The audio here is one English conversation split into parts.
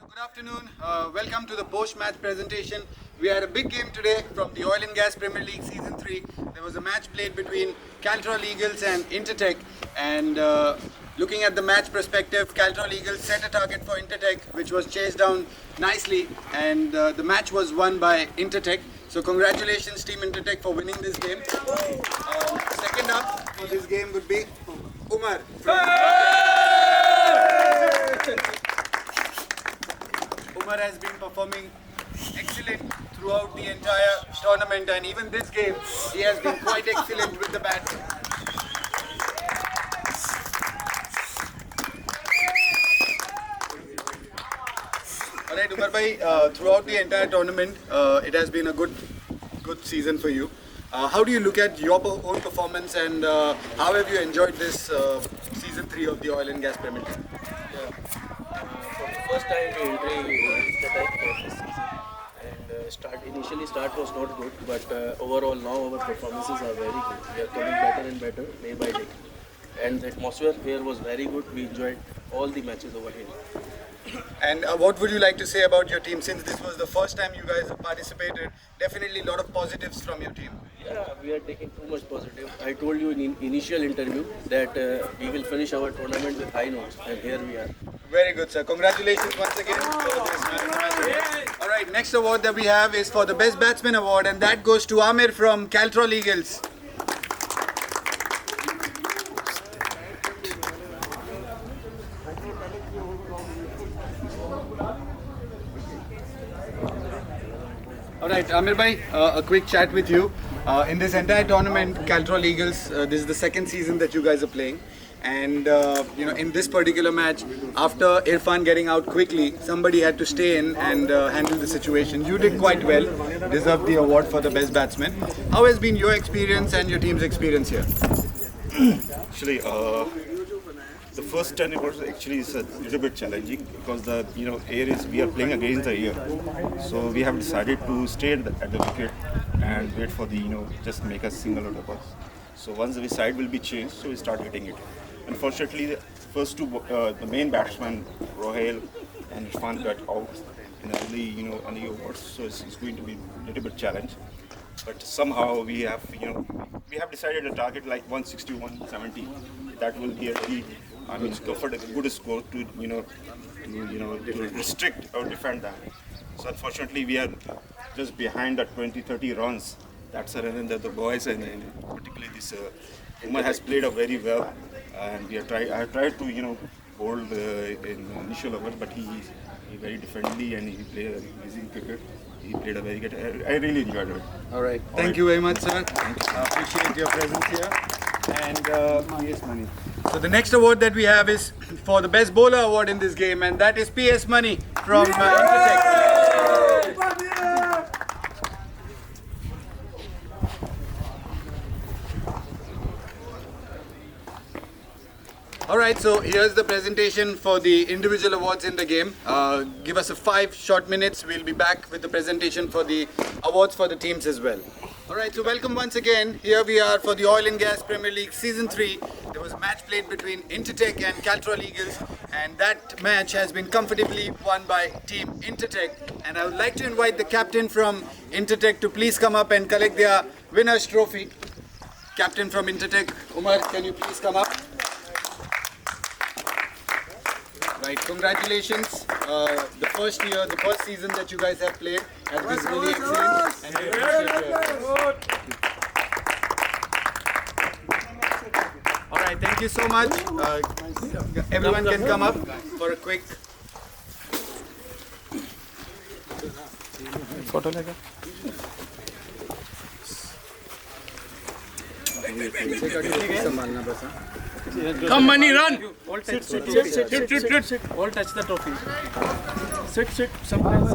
Good afternoone. Welcome to the post-match presentation. We had a big game today from the Oil and Gas Premier League Season 3. There was a match played between Caltrol Eagles and Intertech. And looking at the match perspective, Caltrol Eagles set a target for Intertech, which was chased down nicely. And the match was won by Intertech. So congratulations, Team Intertech, for winning this game. Second up for this game would be Umar. Umar has been performing excellent throughout the entire tournament, and even this game he has been quite excellent with the bat. Alright Umar bhai, throughout the entire tournament it has been a good season for you. How do you look at your own performance, and how have you enjoyed this season 3 of the Oil and Gas Premier League? For the first time we entering the type for this season, and initially start was not good, but overall now our performances are very good. We are coming better and better day by day, and the atmosphere here was very good. We enjoyed all the matches over here. And what would you like to say about your team, since this was the first time you guys have participated? Definitely a lot of positives from your team. Yeah, we are taking too much positive. I told you in initial interview that we will finish our tournament with high notes, and here we are. Very good, sir. Congratulations once again for this match. All right, next award that we have is for the Best Batsman Award, and that goes to Amir from Caltrol Eagles. All right, Amir bhai, a quick chat with you. In this entire tournament, Caltrol Eagles, this is the second season that you guys are playing. And in this particular match, after Irfan getting out quickly, somebody had to stay in and handle the situation. You did quite well, deserved the award for the best batsman. How has been your experience and your team's experience here? Actually, the first 10 overs actually is a little bit challenging because the air is, we are playing against the air, so we have decided to stay at the wicket and wait for the just make a single or double. So once the side will be changed, so we start hitting it. Unfortunately, the first two, the main batsman Rohail and Irfan got out in early overs, so it's going to be a little bit challenge. But somehow we have decided a target like 160, 170. That will be a very comfort, a good score to to restrict or defend that. So unfortunately, we are just behind the 20-30 runs. That's a reason that the boys and particularly this Umar has played very well, and I have tried to bowl in initial overs, but he very defensively and he played a amazing cricket. He played a very good. I really enjoyed it. All right. Thank you very much, sir. Appreciate your presence here. And PS Money. So the next award that we have is for the Best Bowler Award in this game, and that is PS Money from Intertech. Alright, so here's the presentation for the individual awards in the game. Give us a 5 short minutes. We'll be back with the presentation for the awards for the teams as well. Alright, so welcome once again. Here we are for the Oil and Gas Premier League Season 3. There was a match played between Intertech and Caltrol Eagles, and that match has been comfortably won by Team Intertech. And I would like to invite the captain from Intertech to please come up and collect their winner's trophy. Captain from Intertech, Umar, can you please come up? Right, congratulations. The first season that you guys have played has been really excellent, and we appreciate your efforts. Alright, thank you so much. Everyone can come up for a quick photo. Come, Money, run! All touch the trophy. All touch the trophy. Sit. Sometimes.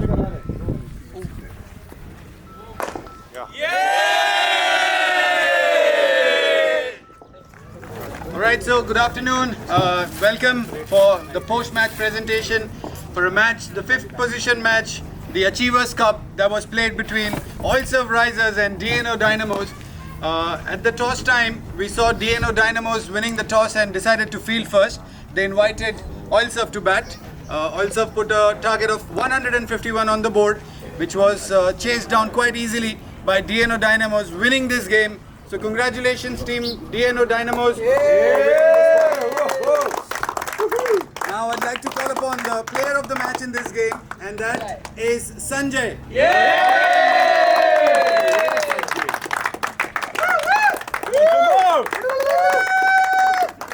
Alright, so good afternoon. Welcome for the post-match presentation for a match, the 5th position match, the Achievers Cup that was played between Oilserve Risers and DNO Dynamos. At the toss time, we saw DNO Dynamos winning the toss and decided to field first. They invited Oilserve to bat, Oilserve put a target of 151 on the board, which was chased down quite easily by DNO Dynamos, winning this game. So congratulations team DNO Dynamos. Now I'd like to call upon the player of the match in this game, and that is Sanjay.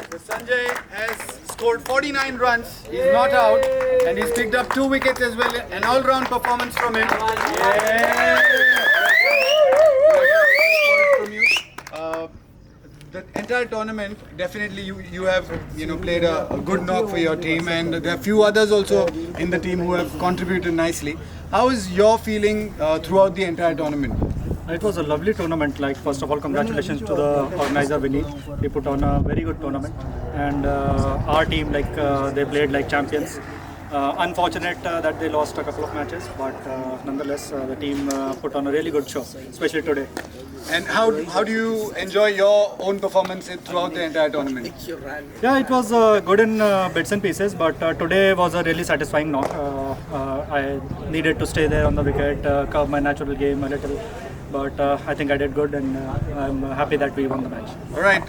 So Sanjay has scored 49 runs, he's not out, and he's picked up 2 wickets as well, an all-round performance from him. From you. The entire tournament, definitely you have played a good knock for your team, and there are few others also in the team who have contributed nicely. How is your feeling throughout the entire tournament? It was a lovely tournament. Like, first of all, congratulations to the organizer Vinny. He put on a very good tournament, and our team, they played like champions. Unfortunate that they lost a couple of matches, but nonetheless the team put on a really good show, especially today. And how do you enjoy your own performance throughout the entire tournament? Yeah, it was good in bits and pieces, but today was a really satisfying knock. I needed to stay there on the wicket, curb my natural game a little, but I think I did good, and I'm happy that we won the match. All right,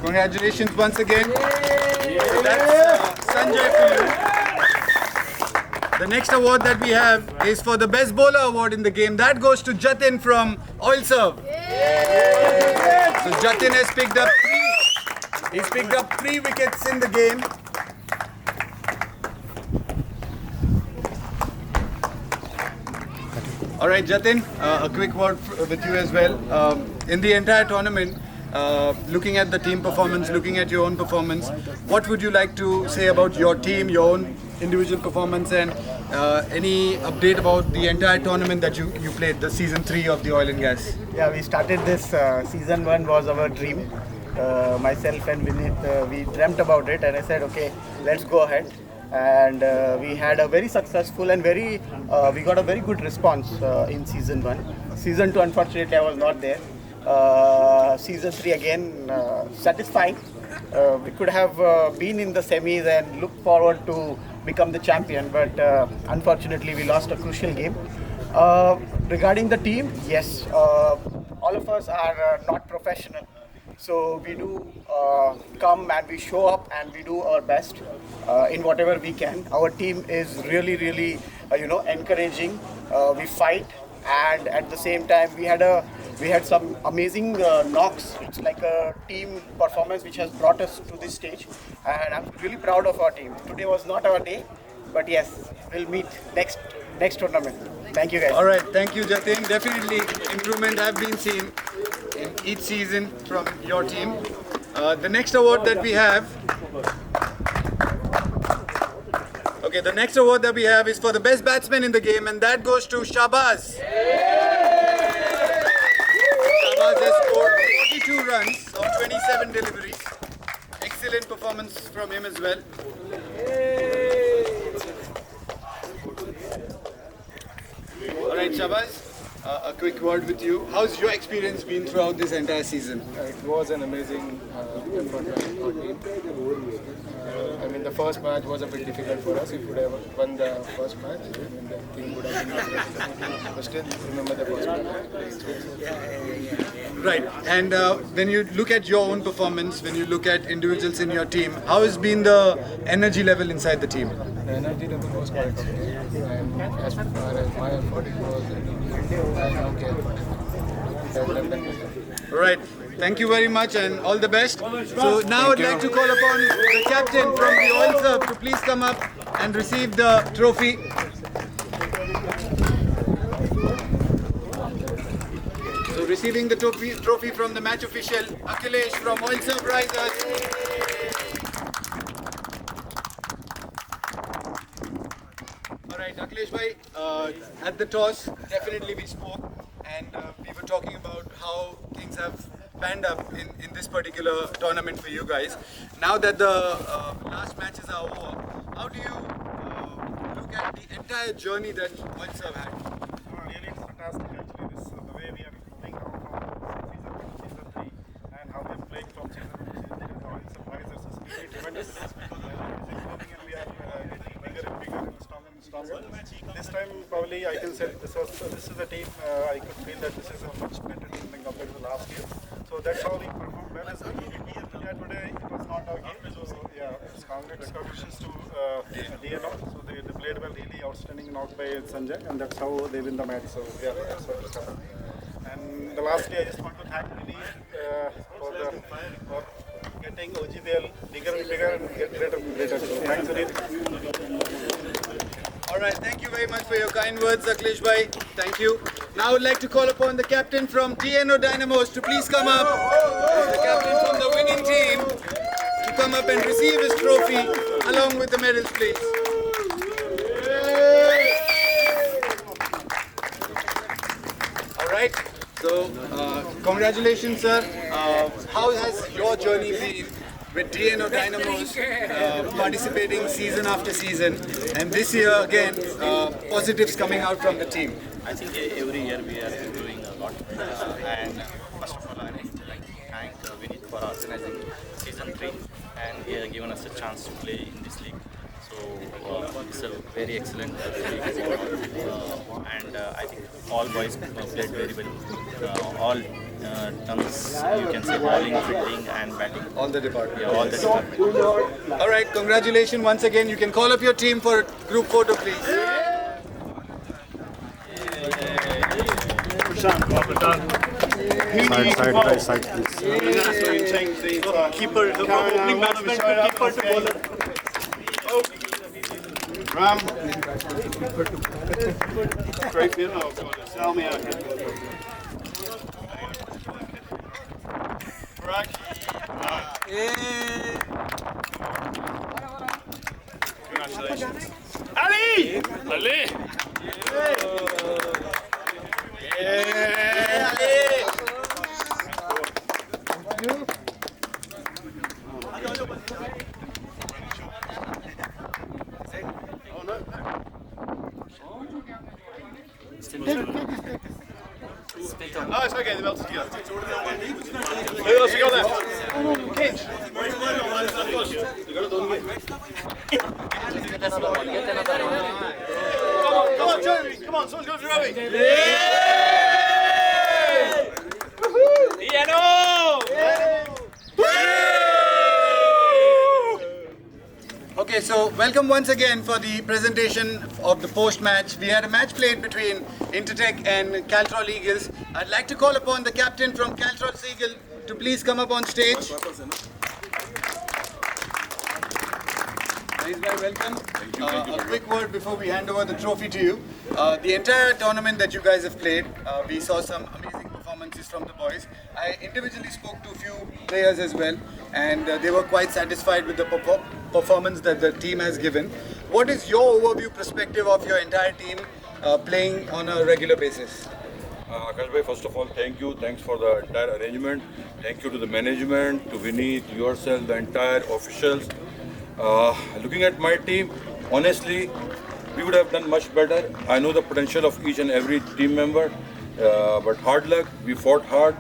congratulations once again. So that's Sanjay for you. The next award that we have is for the best bowler award in the game. That goes to Jatin from Oilserve. So Jatin has picked up 3 wickets in the game. All right, Jatin, a quick word with you as well. In the entire tournament, looking at the team performance, looking at your own performance, what would you like to say about your team, your own individual performance, and any update about the entire tournament that you played, the season 3 of the oil and gas? Yeah, we started this season 1 was our dream. Myself and Vinit, we dreamt about it, and I said, okay, let's go ahead. And we had a very successful and we got a very good response in season 1. Season 2, unfortunately, I was not there. Season 3 again, satisfying. We could have been in the semis and looked forward to become the champion, but unfortunately we lost a crucial game. Regarding the team, yes, all of us are not professional, so we do come and we show up and we do our best in whatever we can. Our team is really encouraging. We fight, and at the same time we had some amazing knocks. It's like a team performance which has brought us to this stage, and I'm really proud of our team. Today was not our day, but yes, we'll meet next tournament. Thank you guys. All right, thank you, Jatin. Definitely improvement have been seen in each season from your team. The next award that we have, the next award that we have is for the best batsman in the game, and that goes to Shahbaz. Shahbaz has scored 42 runs on 27 deliveries. Excellent performance from him as well. All right, Shahbaz, a quick word with you. How's your experience been throughout this entire season? It was an amazing effort by our team. I mean, the first match was a bit difficult for us. If we would have won the first match, then the thing would have been different. But still, remember the first match. Right, and when you look at your own performance, when you look at individuals in your team, how has been the energy level inside the team? The energy level was quite okay. And as far as my effort, it was okay. Right, thank you very much and all the best. So now I'd like to call upon the captain from the Oilserve to please come up and receive the trophy. So receiving the trophy from the match official, Akhilesh from Oilserve Risers. Alright, Akhilesh bhai, at the toss, definitely we spoke and we were talking about how things have panned up in this particular tournament for you guys. Now that the last matches are over, how do you look at the entire journey that Oilserve had? Really, it's fantastic actually. This the way we are moving on from season 1 to season 3 and how we are playing from season 1 to season 3. Oilserve Risers is really tremendous. Because we are improving and we are getting bigger and bigger. possible. This time, probably, I can say this is a team. I could feel that this is a much better team than compared to the last year. So that's how we performed well as a team. Yeah, today it was not our game. So yeah, it's congratulations to DNO. So they played well, really outstanding knock by Sanjay, and that's how they win the match. So yeah, that's what has happened. And the lastly, I just want to thank Vinny for getting OGBL bigger and bigger and greater and greater. So thanks, Vinny. All right, thank you very much for your kind words, Akhilesh bhai. Thank you. Now I would like to call upon the captain from TNO Dynamos to please come up. The captain from the winning team to come up and receive his trophy along with the medals, please. All right. So, congratulations, sir. How has your journey been with DNO Dynamos participating season after season, and this year again, positives coming out from the team? I think every year we are doing a lot, and first of all, I would like to thank Vinit for organizing season 3, and he has given us a chance to play in this league. So it's a very excellent league, and I think all boys played very well. All terms, you can say bowling, fielding, and batting. All the departments. Yeah, all the departments. All right, congratulations once again. You can call up your team for group photo, please. Side, please. Keeper, the opening batsman, keeper to bowler. Ram. Great field. Oh, God. Sell me out here. Congratulations. Ali! Ali! Yeah, Ali! Oh, it's okay, the belt's together. Who else you got there? Kitch. Come on, Joey. Come on, someone's got to Robbie. Okay, so welcome once again for the presentation of the post-match. We had a match played between Intertech and Caltrol Eagles. I'd like to call upon the captain from Caltrol Eagle to please come up on stage. Nice guy, welcome. A quick word before we hand over the trophy to you. The entire tournament that you guys have played, we saw some amazing performances from the boys. I individually spoke to a few players as well, and they were quite satisfied with the performance that the team has given. What is your overview perspective of your entire team playing on a regular basis? Akash bhai, first of all, thank you. Thanks for the entire arrangement. Thank you to the management, to Vinit, yourself, the entire officials. Looking at my team, honestly, we would have done much better. I know the potential of each and every team member, but hard luck, we fought hard,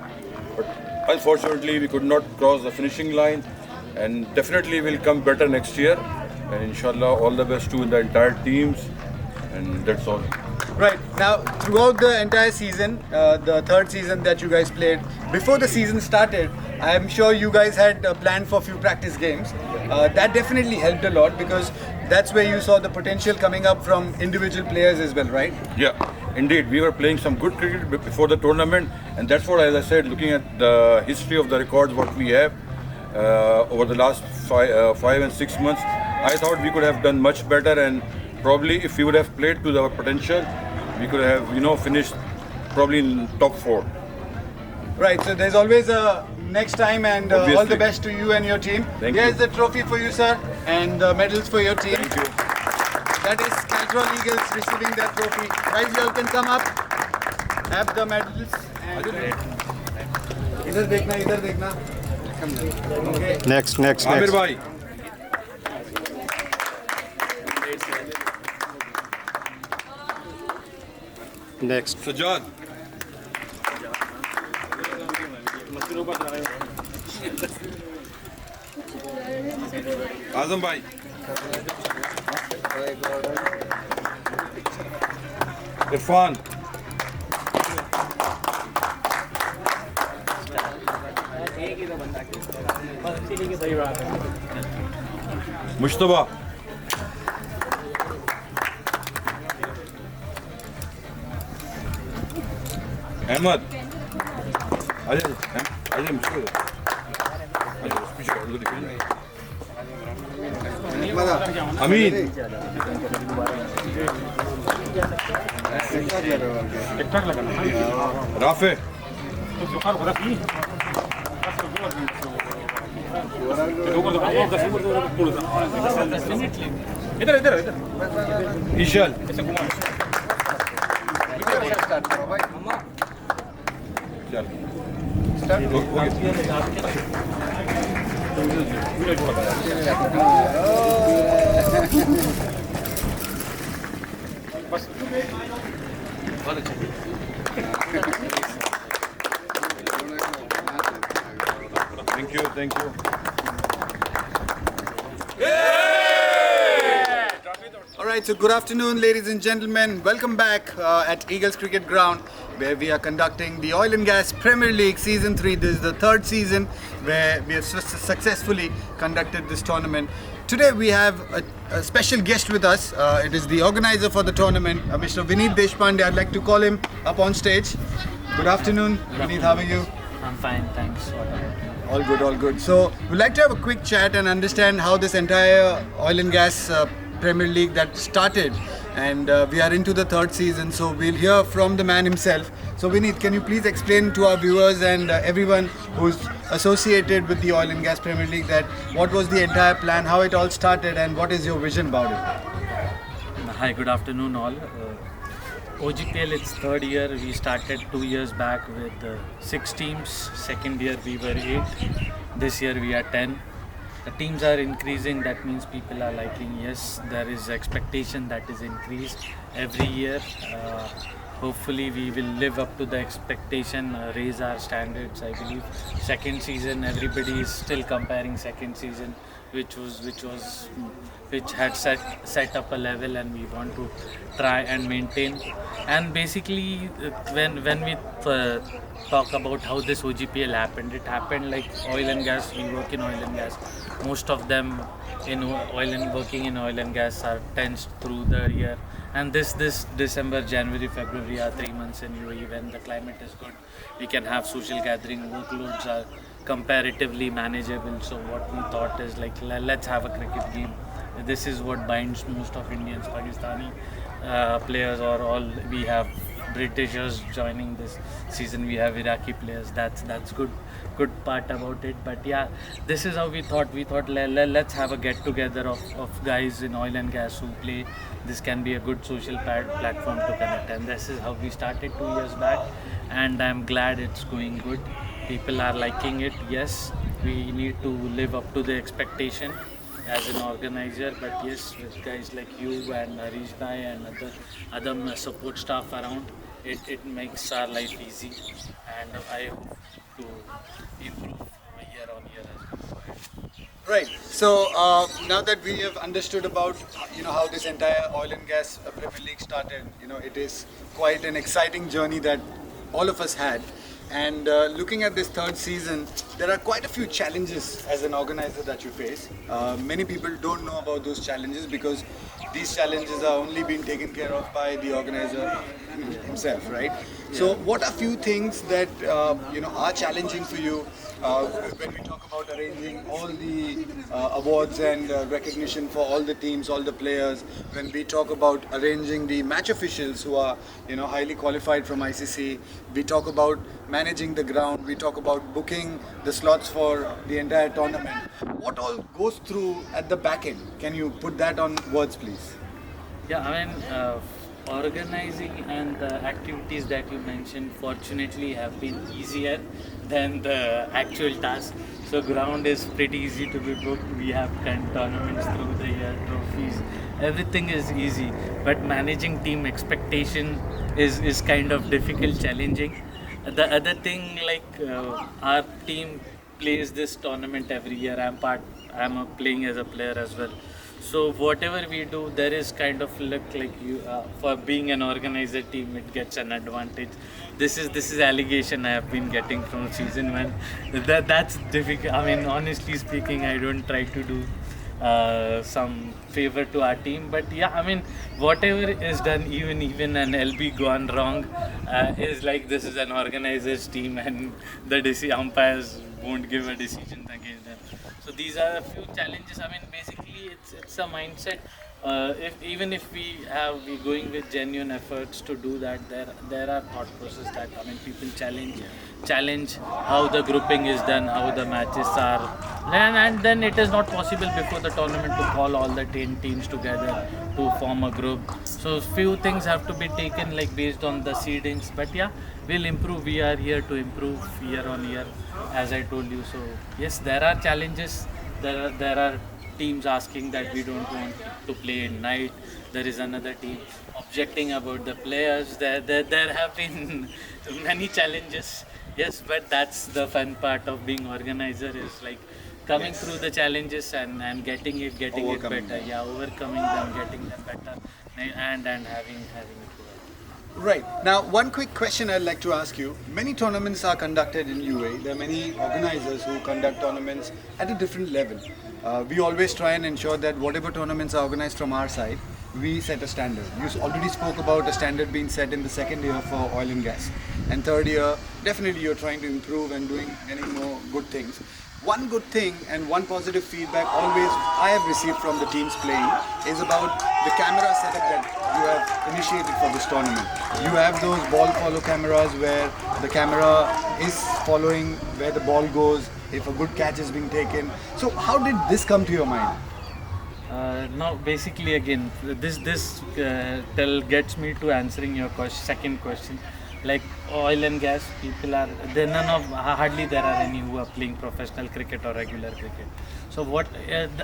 but unfortunately we could not cross the finishing line, and definitely will come better next year, and inshallah all the best to the entire teams, and that's all. Right, now throughout the entire season, the third season that you guys played, before the season started, I am sure you guys had planned for a few practice games. That definitely helped a lot because that's where you saw the potential coming up from individual players as well, right? Yeah, indeed. We were playing some good cricket before the tournament, and that's what, as I said, looking at the history of the records, what we have over the last 5 and 6 months, I thought we could have done much better, and probably if we would have played to our potential, we could have, finished probably in top 4. Right, so there's always a next time, and all the best to you and your team. Thank Here's you. the trophy for you, sir, and the medals for your team. Thank you. That is Caltrol Eagles receiving that trophy. Guys, you all can come up, have the medals. And इधर देखना, इधर देखना. Okay. Next. Amir bhai. Next. Sajjad. Azam bhai. Irfan. Mushtaba. Ahmad. Ajay, Mushtaba. Amin. Rafe. Ishal. Thank you. All right, so good afternoon, ladies and gentlemen. Welcome back at Eagles Cricket Ground, where we are conducting the Oil and Gas Premier League Season 3. This is the third season where we have successfully conducted this tournament. Today we have a special guest with us. It is the organizer for the tournament, Mr. Vineet Deshpande. I'd like to call him up on stage. Good afternoon, Vineet. How are you? I'm fine, thanks. What about you? All good, all good. So we'd like to have a quick chat and understand how this entire Oil and Gas Premier League that started, and we are into the third season, so we'll hear from the man himself. So Vineet, can you please explain to our viewers and everyone who's associated with the Oil and Gas Premier League that what was the entire plan, how it all started, and what is your vision about it? Hi, good afternoon all. OGPL, it's third year. We started 2 years back with 6 teams. Second year we were 8. This year we are 10. The teams are increasing, that means people are liking. Yes, there is expectation that is increased every year. Hopefully we will live up to the expectation, raise our standards. I believe second season everybody is still comparing second season, which had set up a level, and we want to try and maintain. And basically when we talk about how this OGPL happened, it happened like oil and gas. We work in oil and gas. Most of them working in oil and gas are tensed through the year, and this December, January, February are 3 months in UAE when the climate is good. We can have social gathering. Workloads are comparatively manageable. So what we thought is like, let's have a cricket game. This is what binds most of Indians, Pakistani players, or all. We have Britishers joining this season. We have Iraqi players. That's good part about it. But yeah, this is how we thought. We thought let's have a get together of guys in oil and gas who play. This can be a good social platform to connect, and this is how we started 2 years back. And I'm glad it's going good. People are liking it. Yes, we need to live up to the expectation as an organizer, but yes, with guys like you and Harish Bhai and other support staff around, it makes our life easy, and I hope to improve year on year as well. Right. So now that we have understood about how this entire oil and gas Premier League started, it is quite an exciting journey that all of us had. And looking at this third season, there are quite a few challenges as an organizer that you face. Many people don't know about those challenges because these challenges are only being taken care of by the organizer himself, right? So what are few things that are challenging for you when we talk about arranging all the awards and recognition for all the teams, all the players, when we talk about arranging the match officials who are highly qualified from ICC, we talk about managing the ground, we talk about booking the slots for the entire tournament. What all goes through at the back end? Can you put that on words, please? Yeah, I mean, organizing and the activities that you mentioned fortunately have been easier than the actual task. So ground is pretty easy to be booked. We have tournaments through the year, trophies. Everything is easy, but managing team expectation is kind of difficult, challenging. The other thing, like our team plays this tournament every year. I'm playing as a player as well. So whatever we do, there is kind of look like you for being an organizer team, it gets an advantage. This is allegation I have been getting from season 1. That's difficult. I mean, honestly speaking, I don't try to do some favor to our team, but yeah, I mean, whatever is done, even an LB gone wrong, is like this is an organizer's team, and the umpires won't give a decision against them. So these are a few challenges. I mean, basically, it's a mindset. Even if we going with genuine efforts to do that, there are thought process that, I mean, people challenge how the grouping is done, how the matches are, and then it is not possible before the tournament to call all the 10 teams together to form a group. So few things have to be taken like based on the seedings, but yeah, we'll improve. We are here to improve year on year, as I told you. So yes, there are challenges. There are teams asking that we don't want to play at night. There is another team objecting about the players. There have been many challenges. Yes, but that's the fun part of being organizer, is like coming through the challenges and getting it better. Yeah, overcoming them, getting them better, and having it work. Right. Now, one quick question I'd like to ask you. Many tournaments are conducted in UAE. There are many organizers who conduct tournaments at a different level. We always try and ensure that whatever tournaments are organized from our side, we set a standard. You already spoke about a standard being set in the second year for oil and gas. And third year, definitely you're trying to improve and doing many more good things. One good thing and one positive feedback always I have received from the teams playing is about the camera setup that you have initiated for this tournament. You have those ball follow cameras where the camera is following where the ball goes, if a good catch is being taken. So how did this come to your mind? Now, basically, again, this gets me to answering your second question. Like oil and gas, people are there. Hardly there are any who are playing professional cricket or regular cricket. So what?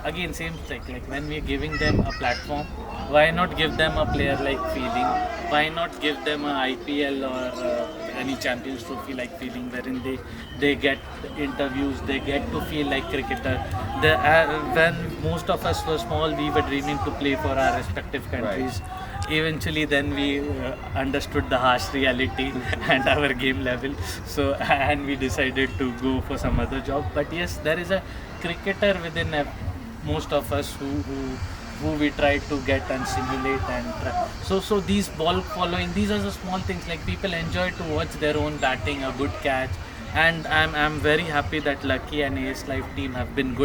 Again, same thing. Like when we're giving them a platform, why not give them a player-like feeling? Why not give them a IPL or any Champions Trophy like feeling, wherein they get interviews, they get to feel like cricketer. When most of us were small, we were dreaming to play for our respective countries. Right. Eventually then we understood the harsh reality and our game level, so and we decided to go for some other job. But yes, there is a cricketer within most of us who we try to get and simulate and try. So these ball following, these are the small things, like people enjoy to watch their own batting, a good catch, and I'm very happy that Lucky and AS Live team have been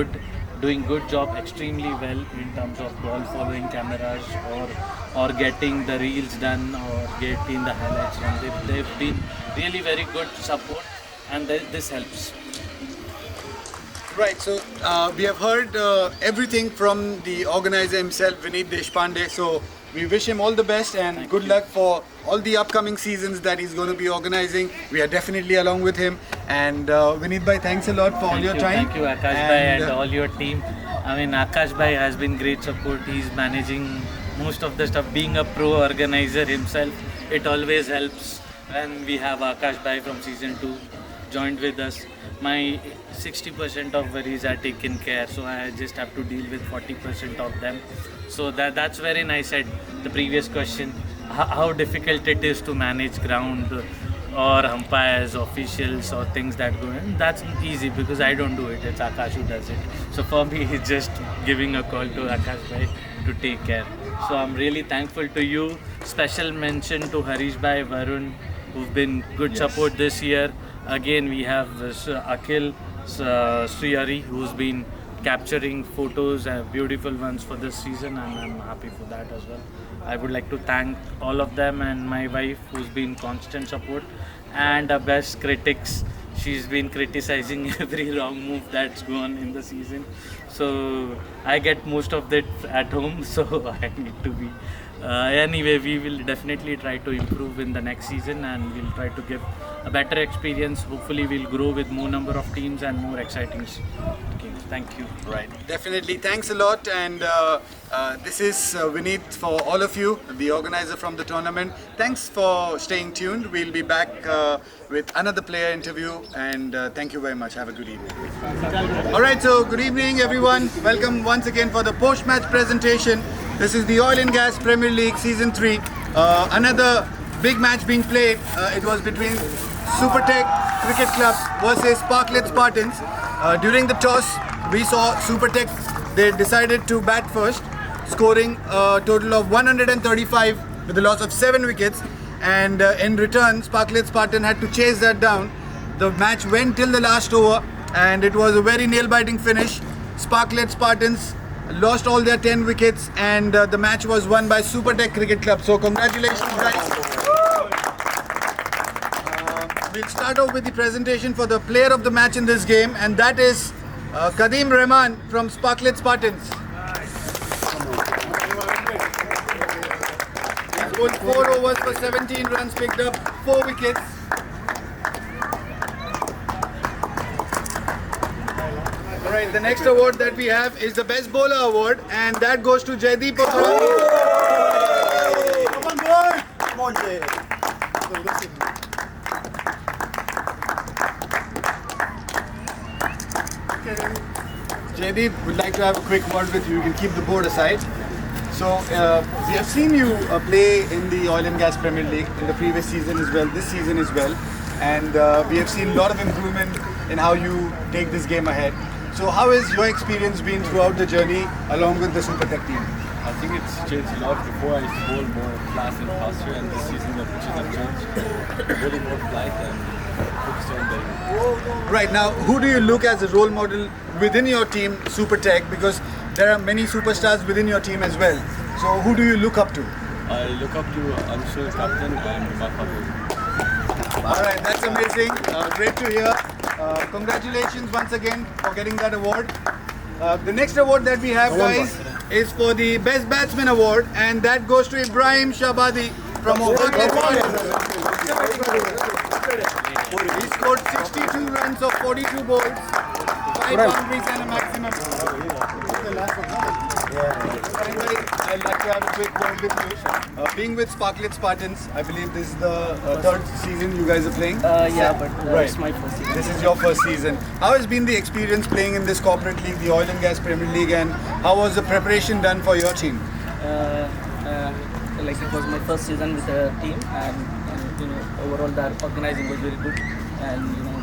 doing good job, extremely well in terms of ball following cameras or getting the reels done or getting the highlights done. They've been really very good support, and this helps. Right, so we have heard everything from the organizer himself, Vineet Deshpande. So we wish him all the best and good luck for all the upcoming seasons that he's going to be organizing. We are definitely along with him. And Vineet bhai, thanks a lot for all your time. Thank you, Akash bhai, and all your team. I mean, Akash bhai has been great support. He's managing most of the stuff. Being a pro organizer himself, it always helps when we have Akash bhai from season 2 joined with us. My 60% of worries are taken care, so I just have to deal with 40% of them. So that's very nice. At the previous question, how difficult it is to manage ground or umpires, officials, or things that go in. That's easy because I don't do it. It's Akash who does it. So for me, it's just giving a call to Akash bhai to take care. So I'm really thankful to you. Special mention to Harish bhai, Varun, who've been good support this year. Again, we have Akhil Srihari, who's been capturing photos, beautiful ones for this season, and I'm happy for that as well. I would like to thank all of them and my wife, who's been constant support, and our best critics. She's been criticizing every wrong move that's gone in the season. So I get most of that at home, so I need to be. Anyway, we will definitely try to improve in the next season, and we'll try to give a better experience. Hopefully, we'll grow with more number of teams and more exciting games. Thank you. Right, definitely. Thanks a lot. And this is Vineet for all of you, the organizer from the tournament. Thanks for staying tuned. We'll be back with another player interview. And thank you very much. Have a good evening. All right, so good evening, everyone. Welcome once again for the post-match presentation. This is the Oil and Gas Premier League Season 3. Another big match being played. It was between Supertech Cricket Club versus Parklet Spartans. During the toss, we saw Supertech, they decided to bat first, scoring a total of 135 with a loss of 7 wickets. And in return, Parklet Spartan had to chase that down. The match went till the last over and it was a very nail-biting finish. Parklet Spartans lost all their 10 wickets and the match was won by Supertech Cricket Club. So congratulations, guys. We'll start off with the presentation for the player of the match in this game, and that is Kadeem Rahman from Parklet Spartans. He's bowled 4 overs for 17 runs, picked up 4 wickets. Alright, the next award that we have is the Best Bowler Award, and that goes to Jaideep Patrani. Come on, boy! Come on, Jay. Jaideep, would like to have a quick word with you. You can keep the board aside. So, we have seen you play in the Oil and Gas Premier League in the previous season as well, this season as well. And we have seen a lot of improvement in how you take this game ahead. So, how has your experience been throughout the journey along with the Supertech team? I think it's changed a lot. Before I used to bowl more fast and faster, and this season the pitches have changed. Bowling more flight and focusing on the Right, now who do you look as a role model within your team, Supertech? Because there are many superstars within your team as well. So who do you look up to? I look up to Anshul, captain, and Mafadu. Alright, that's amazing. Great to hear. Congratulations once again for getting that award. The next award that we have, guys, is for the Best Batsman Award, and that goes to Ibrahim Shabadi from Parklet Spartans. He scored 62 runs of 42 balls, 5 boundaries and a maximum. I'd like to have a quick word with you. Being with Parklet Spartans, I believe this is the third season you guys are playing? Yeah, but it's my first season. This is your first season. How has been the experience playing in this corporate league, the Oil and Gas Premier League, and how was the preparation done for your team? Like it was my first season with the team, and you know, overall the organizing was very good, and you know,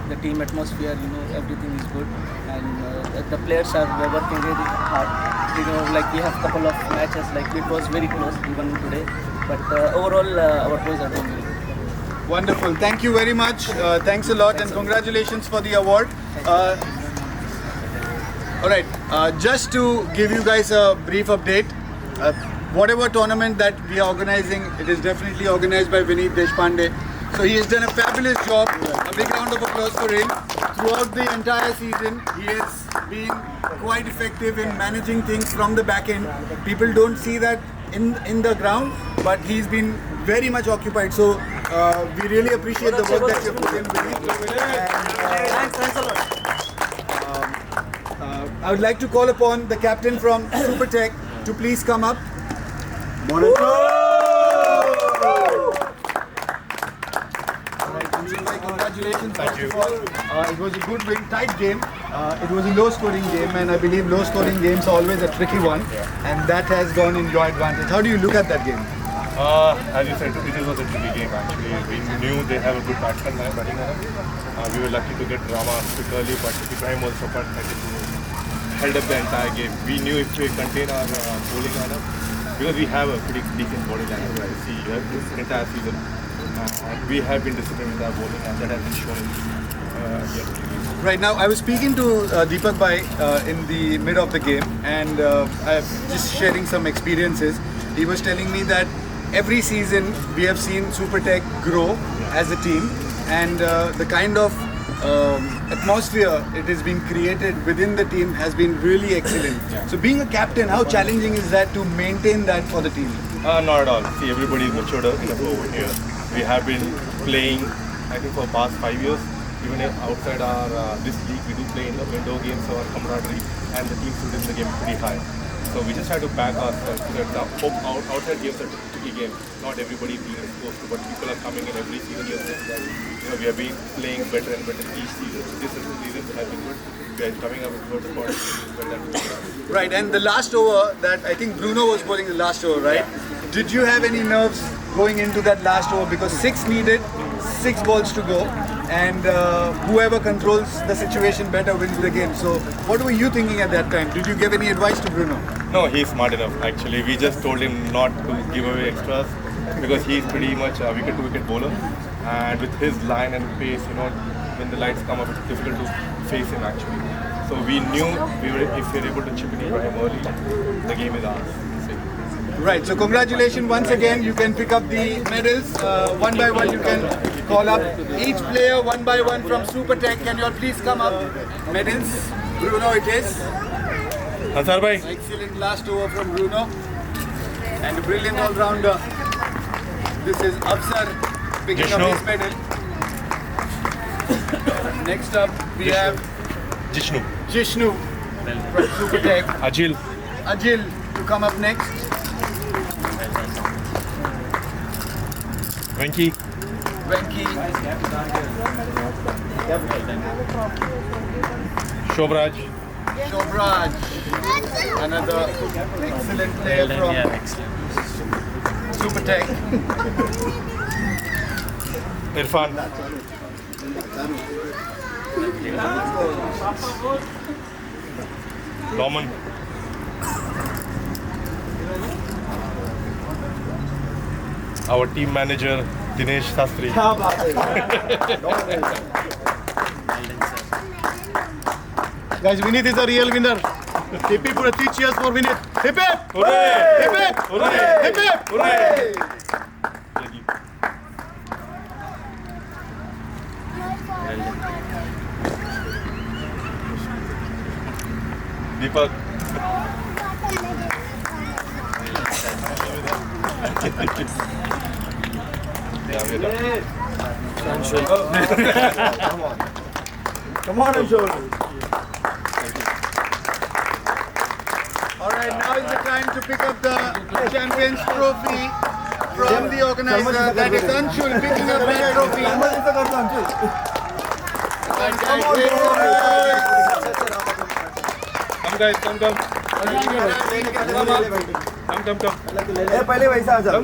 the team atmosphere, you know, everything is good, and the players are working really hard. You know, like we have couple of matches, like it was very close even today, but overall our players are doing very good. Wonderful. Thank you very much. Thanks a lot, and congratulations for the award. All right, just to give you guys a brief update, whatever tournament that we are organizing, it is definitely organized by Vineet Deshpande. So he has done a fabulous job. A big round of applause for him. Throughout the entire season, he has been quite effective in managing things from the back end. People don't see that in the ground, but he's been very much occupied. So we really appreciate the work that you put in, Vineet. Thanks a lot. I would like to call upon the captain from Supertech to please come up. Congratulations. Thank you. It was a good win, tight game. It was a low-scoring game, and I believe low-scoring games are always a tricky one, and that has gone in your advantage. How do you look at that game? As you said, it was a tricky game actually. We knew they have a good batsman batting lineup. We were lucky to get Rama quick early, but Ibrahim was support held up the entire game. We knew if we contain our bowling lineup, because we have a pretty decent bowling lineup, I see this entire season. And we have been disciplined with our bowling, and that has been shown in Right now, I was speaking to Deepak Bhai in the mid of the game, and I'm just sharing some experiences. He was telling me that every season we have seen Supertech grow as a team, and the kind of atmosphere it has been created within the team has been really excellent. So being a captain, how challenging is that to maintain that for the team? Not at all. See, everybody is matured enough over here. We have been playing, I think, for the past 5 years. even outside our this league, we do play in the window games, so our camaraderie and the team spirit in the game is pretty high. So we just try to back ourselves so that the outside games are tricky games. Not everybody is being exposed to, but people are coming in every season. You we have been playing better and better each season. So this season has been good. We are coming up with good spots. Right, and the last over that I think Bruno was bowling the last over, right? Yeah. Did you have any nerves going into that last over because 6 needed, 6 balls to go, and whoever controls the situation better wins the game. So what were you thinking at that time? Did you give any advice to Bruno? No, he's smart enough actually. We just told him not to give away extras because he's pretty much a wicket-to-wicket bowler, and with his line and pace, when the lines come up, it's difficult to face him actually. So we knew if we're able to chip in Ibrahim early, the game is ours. Right, so congratulations once again. You can pick up the medals one by one. You can call up each player one by one from Super Tech. Can you all please come up? Medals. Bruno it is. Ansar bhai. Excellent last over from Bruno. And a brilliant all-rounder. This is Afsar picking up his medal. Next up we have Jishnu from Super Tech. Ajil to come up next. Venki. Shobraj. Another excellent player from Super Tech. Irfan. Norman. Our team manager Dinesh Sastry. Guys, Vinith is a real winner. Hip hip, 3 cheers for Vinith. Hip hip! Hooray! Hip hip! Hooray! Hip hip! Hooray! Deepak. Yeah, we're done. Come on, Anshul. Alright, now is the time to pick up the Champions Trophy from the organizer. That is Anshul picking up that trophy. Come guys, come. Come. पहले वैसा आ जाओ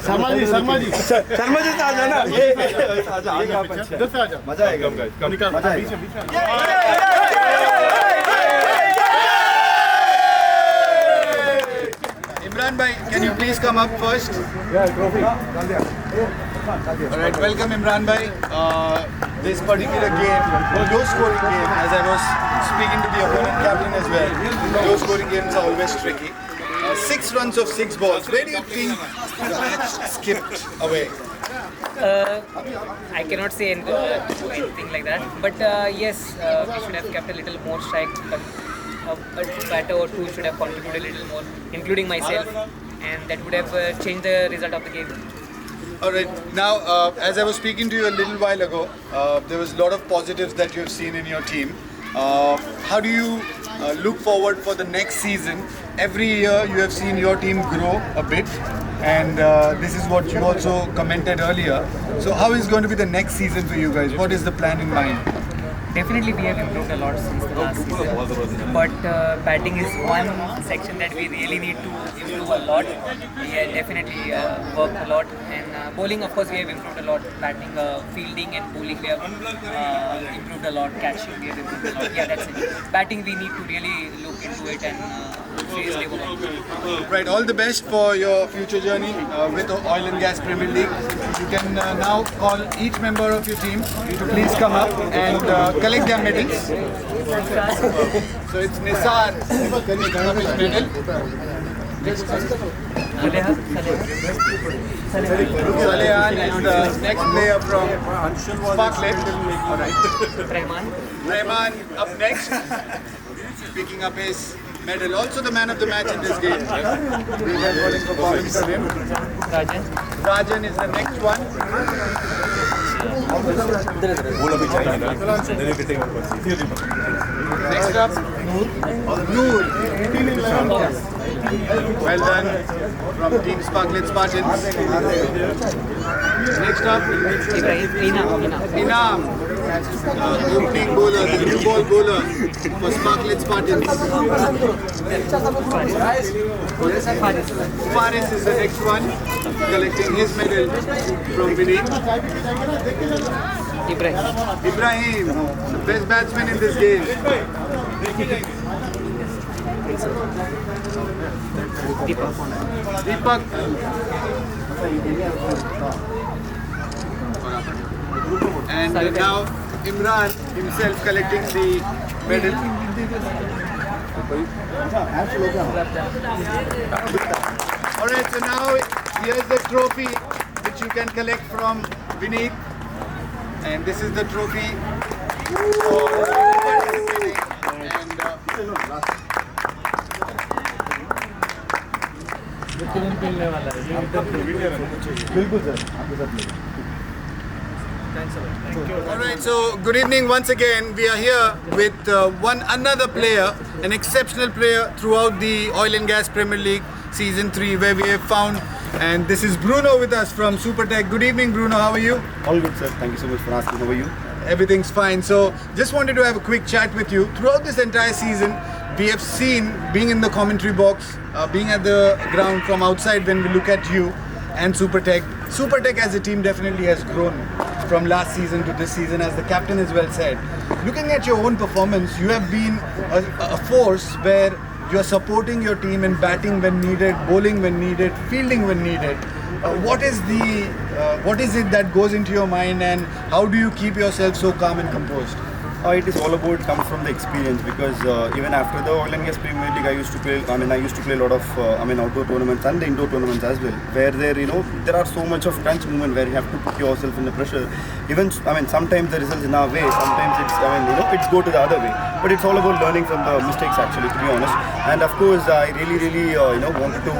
शर्मा जी शर्मा जी से आ जाना ये आ जाओ इधर से आ जाओ मजा आएगा मजा आएगा Imran bhai, can you please come up first? Yeah, trophy. Alright, welcome Imran bhai. This particular game, low scoring game, as I was speaking to the opponent captain as well, low scoring games are always tricky. 6 runs of 6 balls. Where do you think the match skipped away? I cannot say anything like that, but yes, we should have kept a little more strike. A batter or two should have contributed a little more, including myself, and that would have changed the result of the game. Alright, now as I was speaking to you a little while ago, there was a lot of positives that you have seen in your team. How do you look forward for the next season? Every year you have seen your team grow a bit, and this is what you also commented earlier. So how is going to be the next season for you guys? What is the plan in mind? Definitely we have improved a lot since the last season, but batting is one section that we really need to improve a lot. We have definitely worked a lot, and bowling of course we have improved a lot. Batting, fielding and bowling we have improved a lot. Catching we have improved a lot. Yeah, that's it. Batting we need to really look into it and seriously develop. Right, all the best for your future journey with the Oil and Gas Premier League. You can now call each member of your team to please come up and collect their medals. So it's Nisar picking up his medal. Salehan is the next player from Sparklet. Rehman up next, picking up his medal. Also the man of the match in this game. We had bowling performance from him. Rajan is the next one. Next up, Noor. Well done from Team Sparklet Spartans. Next up, Inam. Opening bowler, the new ball bowler for Sparklet Spartans. Faris is the next one, collecting his medal from Vineet. Ibrahim, the best batsman in this game. Deepak. And now Imran himself collecting the medal. Alright, so now here's the trophy which you can collect from Vineet. And this is the trophy for participating. And Alright, so good evening once again. We are here with another player, an exceptional player throughout the Oil and Gas Premier League Season 3, where we have found, and this is Bruno with us from Supertech. Good evening, Bruno. How are you? All good, sir. Thank you so much for asking. How are you? Everything's fine. So just wanted to have a quick chat with you. Throughout this entire season, we have seen, being in the commentary box, being at the ground from outside when we look at you and Supertech. Supertech as a team definitely has grown from last season to this season, as the captain has well said. Looking at your own performance, you have been a force where you are supporting your team in batting when needed, bowling when needed, fielding when needed. What is it that goes into your mind, and how do you keep yourself so calm and composed? It is all about comes from the experience, because even after the Oil and Gas Premier League, I used to play a lot of outdoor tournaments and the indoor tournaments as well, where there are so much of crunch movement where you have to put yourself in the pressure. Even sometimes the results in our way, sometimes it's go to the other way. But it's all about learning from the mistakes, actually, to be honest. And of course, I really wanted to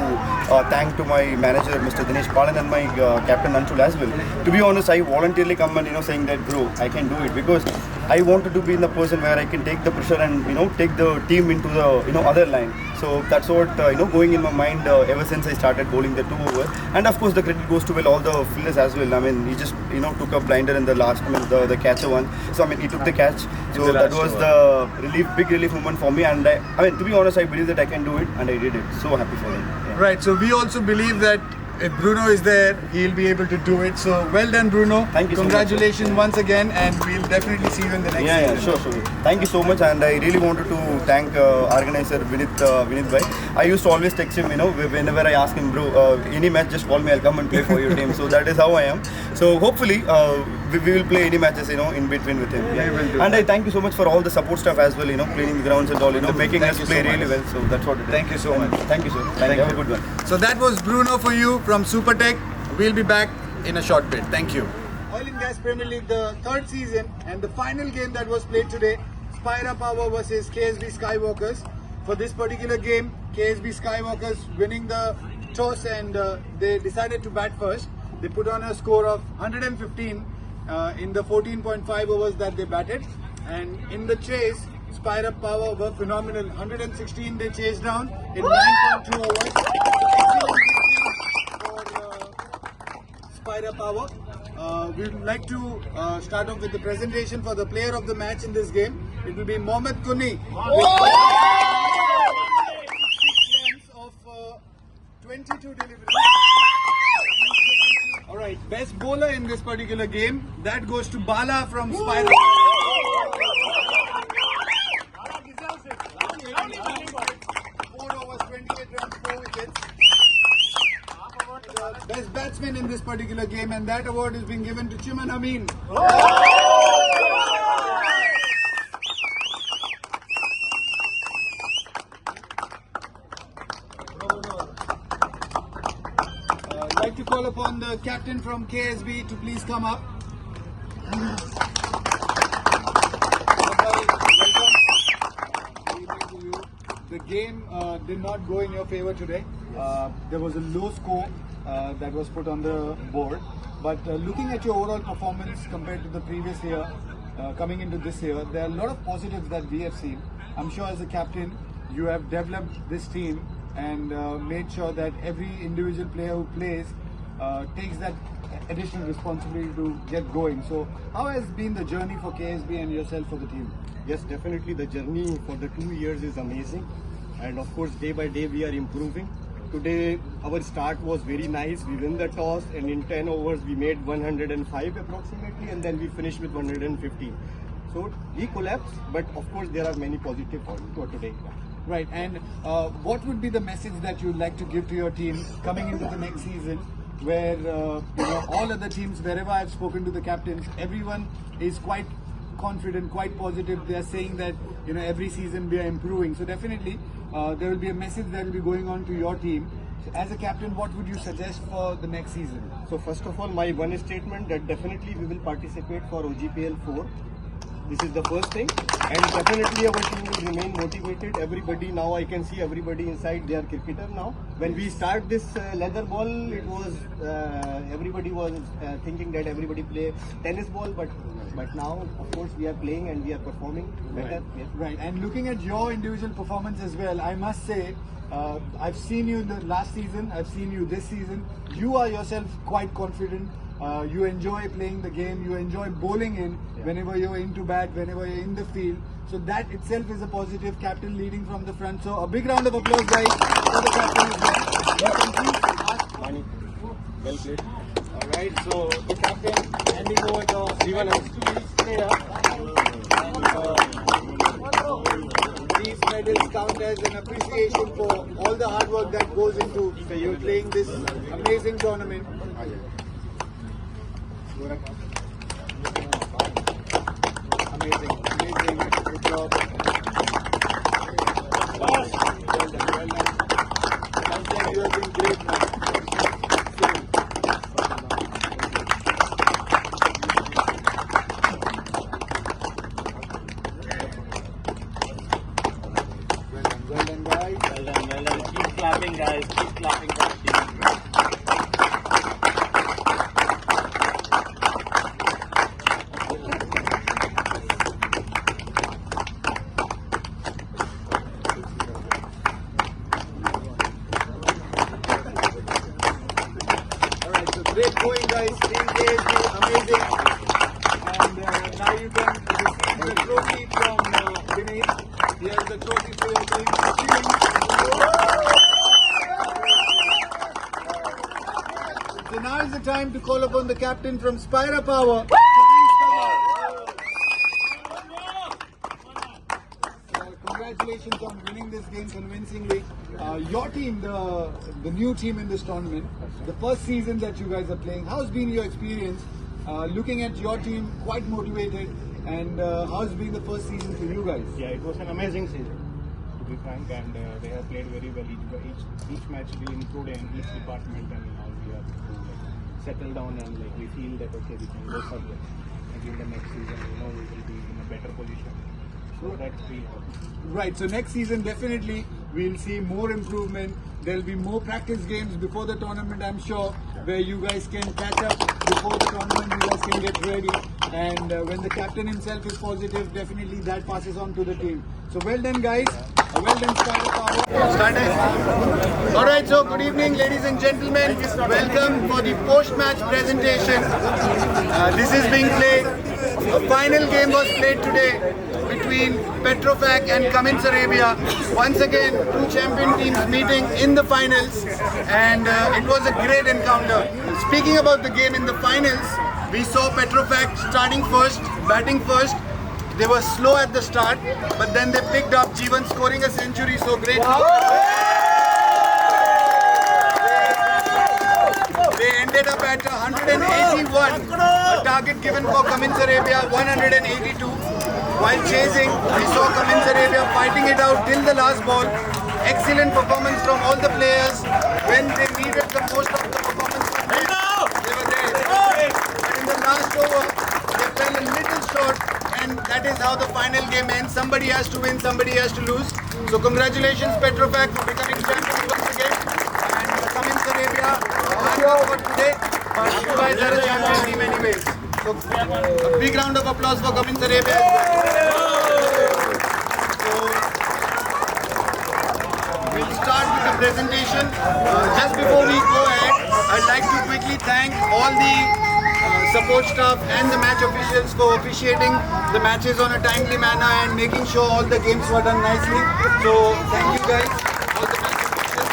thank to my manager, Mr. Dinesh Palan, and my captain Anshul as well. To be honest, I voluntarily come and saying that, bro, I can do it, because I wanted to be in the person where I can take the pressure and take the team into the other line. So that's what going in my mind ever since I started bowling the 2 over. And of course the credit goes to all the fielders as well. He just took a blinder in the last, the catcher one. So he took the catch. So that was the big relief moment for me. And to be honest, I believe that I can do it, and I did it. So happy for him. Yeah. Right. So we also believe that if Bruno is there, he'll be able to do it. So well done, Bruno. Thank you. Congratulations so much, once again, and we'll definitely see you in the next season. Yeah, sure. Thank you so much, and I really wanted to thank organizer Vineet Bhai. I used to always text him, whenever I ask him, bro, any match, just call me, I'll come and play for your team. So that is how I am. So hopefully we will play any matches, in between with him. Yeah. And I thank you so much for all the support staff as well, cleaning the grounds and all, making us play really well. So that's what it is. Thank you so much. Thank you, sir. Thank you. Have a good one. So that was Bruno for you from Supertech. We'll be back in a short bit. Thank you. Oil and Gas Premier League, the 3rd season, and the final game that was played today, Spira Power versus KSB Skywalkers. For this particular game, KSB Skywalkers winning the toss, and they decided to bat first. They put on a score of 115 in the 14.5 overs that they batted, and in the chase, Spira Power were phenomenal. 116 they chased down in 9.2 overs. Spira Power. We would like to start off with the presentation for the player of the match in this game. It will be Mohammad Kuni of 22 deliveries. Alright, best bowler in this particular game, that goes to Bala from Spira. 4 overs, 28 runs, 4 wickets. The best batsman in this particular game, and that award is being given to Chiman Amin. I'd like to call upon the captain from KSB to please come up. The game did not go in your favor today. There was a low score that was put on the board, But looking at your overall performance compared to the previous year, coming into this year, there are a lot of positives that we have seen. I'm sure as a captain, you have developed this team and made sure that every individual player who plays takes that additional responsibility to get going. So how has been the journey for KSB and yourself for the team? Yes, definitely the journey for the 2 years is amazing, and of course day by day we are improving. Today our start was very nice. We win the toss and in 10 overs we made 105 approximately, and then we finished with 115. So we collapsed, but of course there are many positive points for today. Right, and what would be the message that you'd like to give to your team coming into the next season, where all other teams, wherever I've spoken to the captains, everyone is quite confident, quite positive. They are saying that every season we are improving. So definitely there will be a message that will be going on to your team. So as a captain, what would you suggest for the next season? So first of all, my one statement that definitely we will participate for OGPL 4. This is the first thing, and definitely our team will remain motivated. Everybody now, I can see everybody inside, they are cricketer now. When we start this leather ball, it was everybody was thinking that everybody play tennis ball, but now of course we are playing and we are performing better. Right. Yes. Right. And looking at your individual performance as well, I must say, I've seen you in the last season, I've seen you this season. You are yourself quite confident. You enjoy playing the game, you enjoy bowling in whenever you're into bat, whenever you're in the field. So that itself is a positive. Captain leading from the front. So a big round of applause, guys, for the captain as well. You can please ask. Well played. Alright, so the captain handing over the to each player. And these medals count as an appreciation for all the hard work that goes into you playing this amazing tournament. Amazing, amazing. Good job. Well done, well done. Sometimes you have been great, man. Well done, guys. Well done, well done. Keep clapping, guys. Keep clapping, guys. Great going, guys. Team KSB, amazing. And now you can receive the trophy from Vineet. Here's the trophy for your team. So now is the time to call upon the captain from Spira Power. Congratulations on winning this game convincingly. Your team, the new team in this tournament, the first season that you guys are playing, how's been your experience? Looking at your team, quite motivated, and how's been the first season for you guys? Yeah, it was an amazing season, to be frank, and they have played very well. Each match we improved in each department, and now we have to settle down and we feel that okay, we can go further. And in the next season, we will be in a better position. So that's we hope. Right, so next season definitely we'll see more improvement. There'll be more practice games before the tournament, I'm sure, where you guys can catch up before the tournament, you guys can get ready. And when the captain himself is positive, definitely that passes on to the team. So well done, guys. Well done, Spira Power. Alright, so good evening, ladies and gentlemen. Welcome for the post-match presentation. This is being played. A final game was played today between Petrofac and Cummins Arabia. Once again, two champion teams meeting in the finals, and it was a great encounter. Speaking about the game in the finals, we saw Petrofac starting first, batting first. They were slow at the start, but then they picked up, Jeevan scoring a century, so great. They ended up at 181, a target given for Cummins Arabia 182. While chasing, we saw Cummins Arabia fighting it out till the last ball. Excellent performance from all the players. When they needed the most of the performance, they were there. But in the last over, they fell a little short, and that is how the final game ends. Somebody has to win, somebody has to lose. So congratulations Petrofac for becoming champions once again. And Cummins Arabia, hard work for today. You guys are a champion team anyways. So a big round of applause for Cummins Arabia. So we'll start with the presentation. Just before we go ahead, I'd like to quickly thank all the support staff and the match officials for officiating the matches on a timely manner and making sure all the games were done nicely. So thank you guys, all the match officials.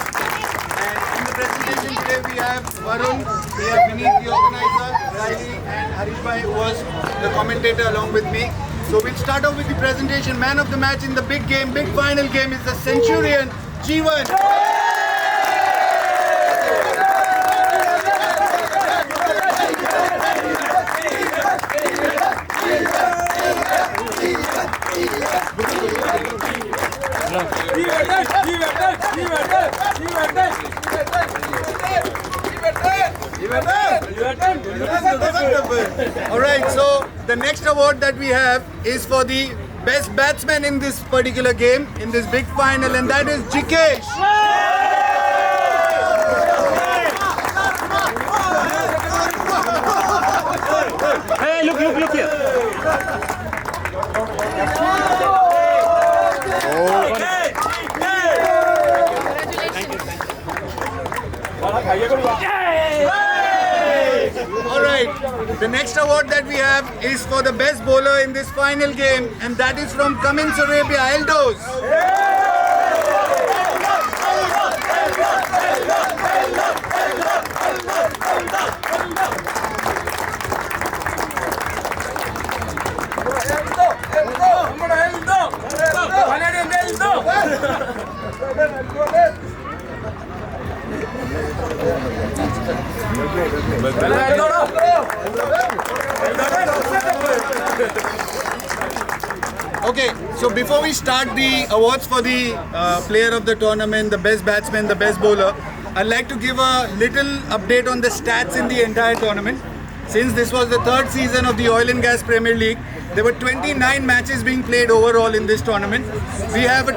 And in the presentation today we have Varun, we have Vineet, the organizer, Riley and Harish Bhai, who was the commentator along with me. So we'll start off with the presentation. Man of the match in the big game, big final game is the Centurion, Jeevan. Alright, so the next award that we have is for the best batsman in this particular game, in this big final, and that is Jikesh. Hey, look here. Alright, the next award that we have is for the best bowler in this final game, and that is from Cummins Arabia, Eldos. Okay, so before we start the awards for the player of the tournament, the best batsman, the best bowler, I'd like to give a little update on the stats in the entire tournament. Since this was the third season of the Oil and Gas Premier League, there were 29 matches being played overall in this tournament. We have a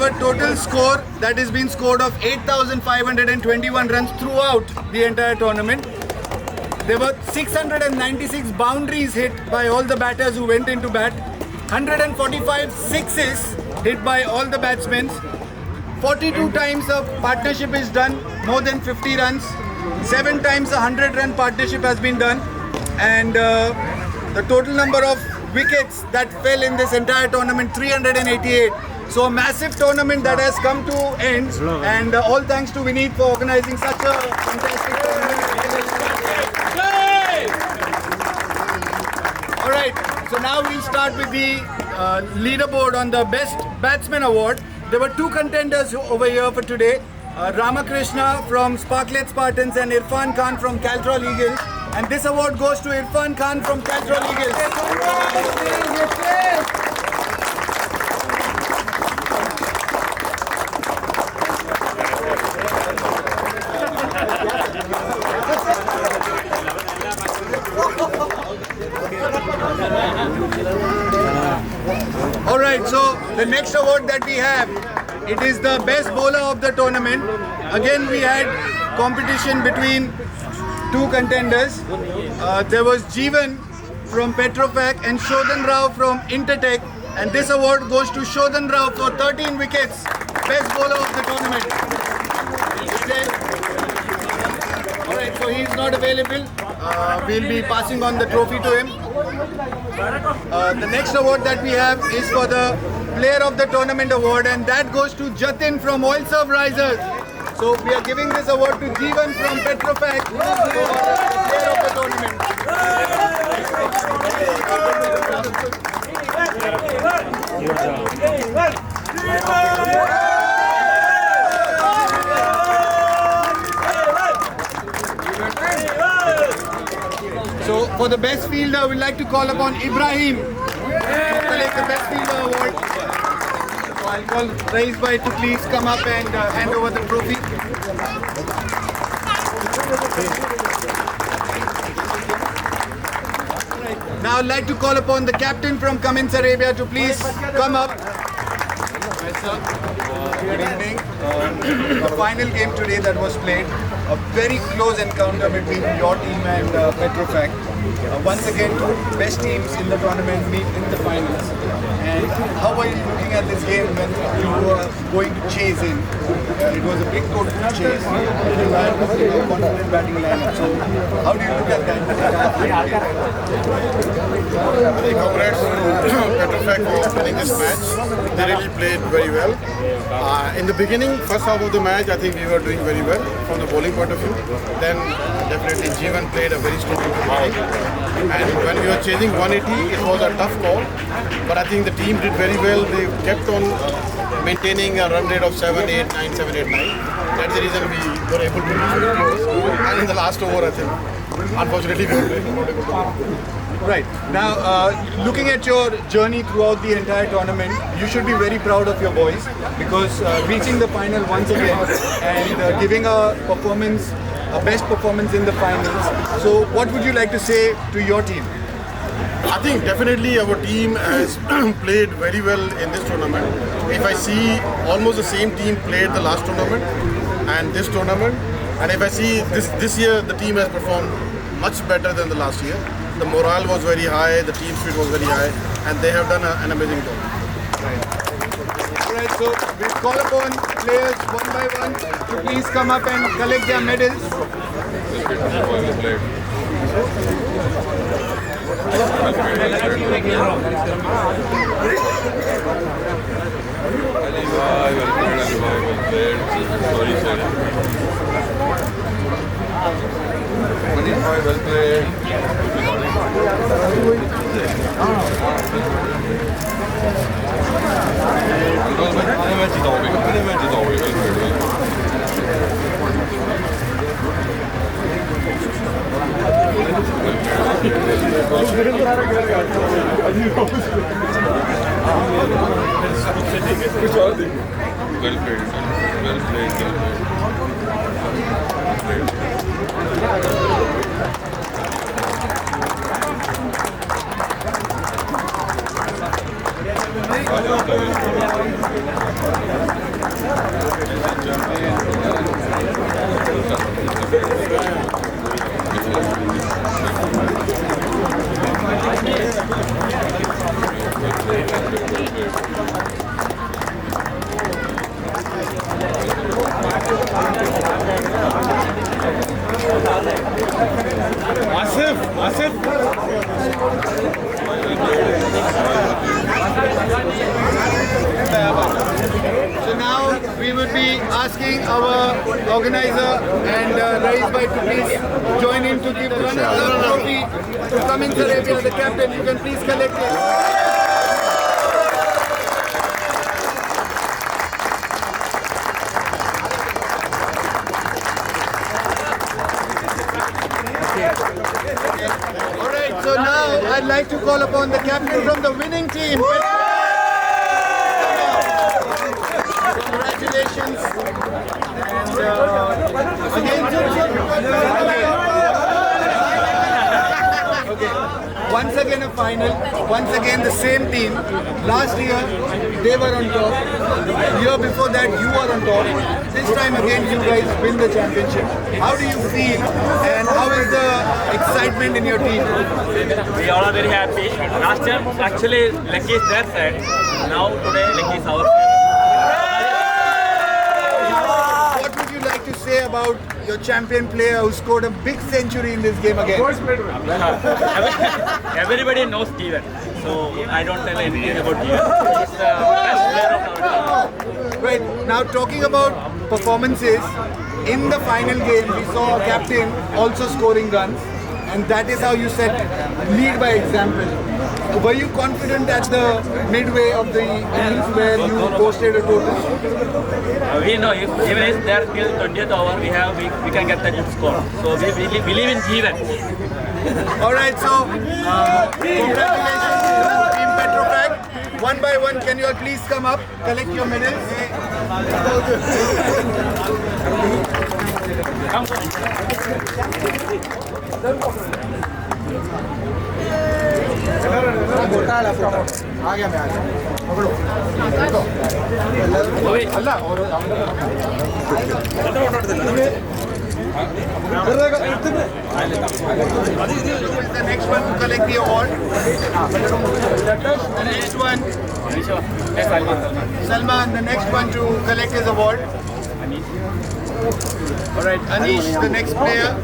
total score that has been scored of 8,521 runs throughout the entire tournament. There were 696 boundaries hit by all the batters who went into bat, 145 sixes hit by all the batsmen, 42 times a partnership is done, more than 50 runs, 7 times a 100-run partnership has been done, and the total number of wickets that fell in this entire tournament, 388. So a massive tournament that has come to end, and all thanks to Vineet for organizing such a fantastic tournament. Alright, so now we'll start with the leaderboard on the Best Batsman Award. There were two contenders over here for today, Ramakrishna from Sparklet Spartans and Irfan Khan from Caltrol Eagles. And this award goes to Irfan Khan from Caltrol Eagles. Alright, so the next award that we have, it is the best bowler of the tournament. Again, we had competition between two contenders. There was Jeevan from Petrofac and Shodhan Rao from Intertech. And this award goes to Shodhan Rao for 13 wickets, best bowler of the tournament. Alright, so he is not available. We'll be passing on the trophy to him. The next award that we have is for the Player of the Tournament award, and that goes to Jatin from Oil Serve Risers. So we are giving this award to Jeevan from Petrofac for the Player of the Tournament. So for the best fielder, we'd like to call upon Ibrahim to collect the best fielder award. So I'll call Rais Bhai to please come up and hand over the trophy. Now I'd like to call upon the captain from Cummins Arabia to please come up. Hi, sir. Good evening. The final game today that was played. a very close encounter between your team and Petrofac. Once again, two best teams in the tournament meet in the finals. And how are you looking at this game when you were going to chase in? It was a big total chase. You had a confident batting lineup. So how do you look at that? Congrats to Petrofac for winning this match. They really played very well. In the beginning, first half of the match, I think we were doing very well from the bowling point of view. Then definitely Jeevan played a very strong batting. And when we were chasing 180, it was a tough call. But I think the team did very well. They kept on maintaining a run rate of 7-8-9, 7-8-9. That's the reason we were able to reach very close. And in the last over, I think, unfortunately, we were not able to do. Right. Now, looking at your journey throughout the entire tournament, you should be very proud of your boys because reaching the final once again and giving a performance, a best performance in the finals. So what would you like to say to your team? I think definitely our team has played very well in this tournament. If I see almost the same team played the last tournament and this tournament, and if I see this year the team has performed much better than the last year. The morale was very high, the team spirit was very high, and they have done an amazing job. Alright, so we'll call upon players one by one to please come up and collect their medals. Well played. So now we would be asking our organizer and Raees bhai to please join in to give runners-up trophy to Cummins Arabia, the captain. You can please collect it. Alright, so now I'd like to call upon the captain from the winning team. Congratulations. Once again a final, once again the same team. Last year they were on top, year before that you were on top. This time again you guys win the championship. How do you feel and how is the excitement in your team? We all are very happy. Last year actually Lucky is their side. Now today Lucky is our side. What would you like to say about your champion player who scored a big century in this game again? Everybody knows Steven, so I don't tell anything about Steven. He's the best player of our team. Right, now talking about performances, in the final game we saw a captain also scoring runs and that is how you set lead by example. Were you confident at the midway of the innings where you posted a total? We know if even if they're till 20th over, we can get the good score. So we believe in Steven. Alright, so congratulations to Team Petrofac. One by one, can you all please come up, collect your medals? the next one to collect the award? The next one. Salman, the next one to collect his award. Alright, Anish, the next player.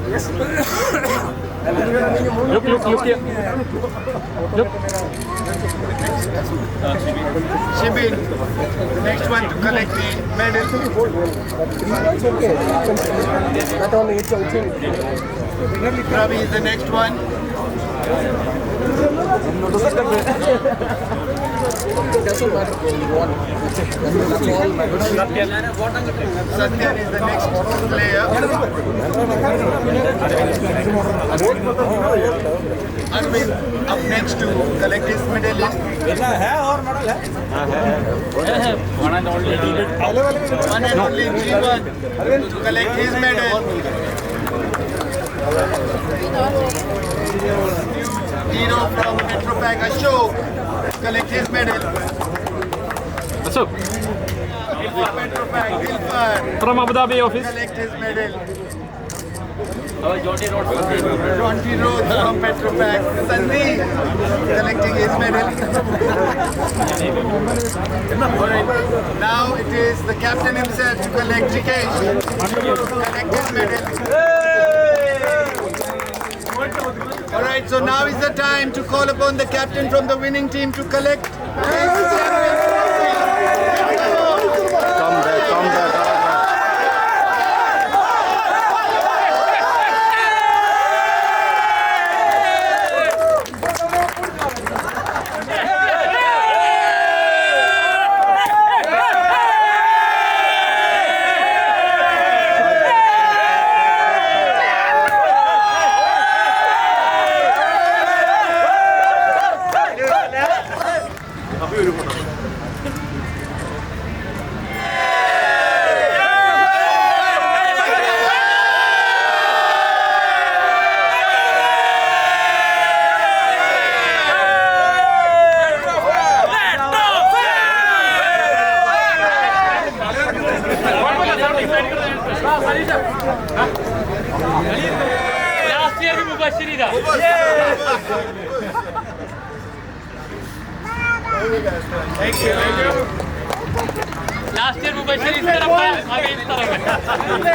Look here. Look. Shibin, the next one to collect the medal. Ravi is the next one. Satyan is the next player. Arvind up next to collect his medallion. One and only. One and only Jeevan to collect his medal. Hero from Petropac Ashok collect his medal. Ashok. Petropac Dilfar From Abu Dhabi office. collect his medal. Jonty Road. Jonty Rhodes from Petropac. Sandeep collecting his medal. Alright, now it is the captain himself to collect Jikesh. Collect his medal. Alright, so now is the time to call upon the captain from the winning team to collect his champion's trophy. Come back. Last year भी मुबश्शिरी था. Thank you. Last year मुबश्शिरी इस तरफ था, अभी इस तरफ है.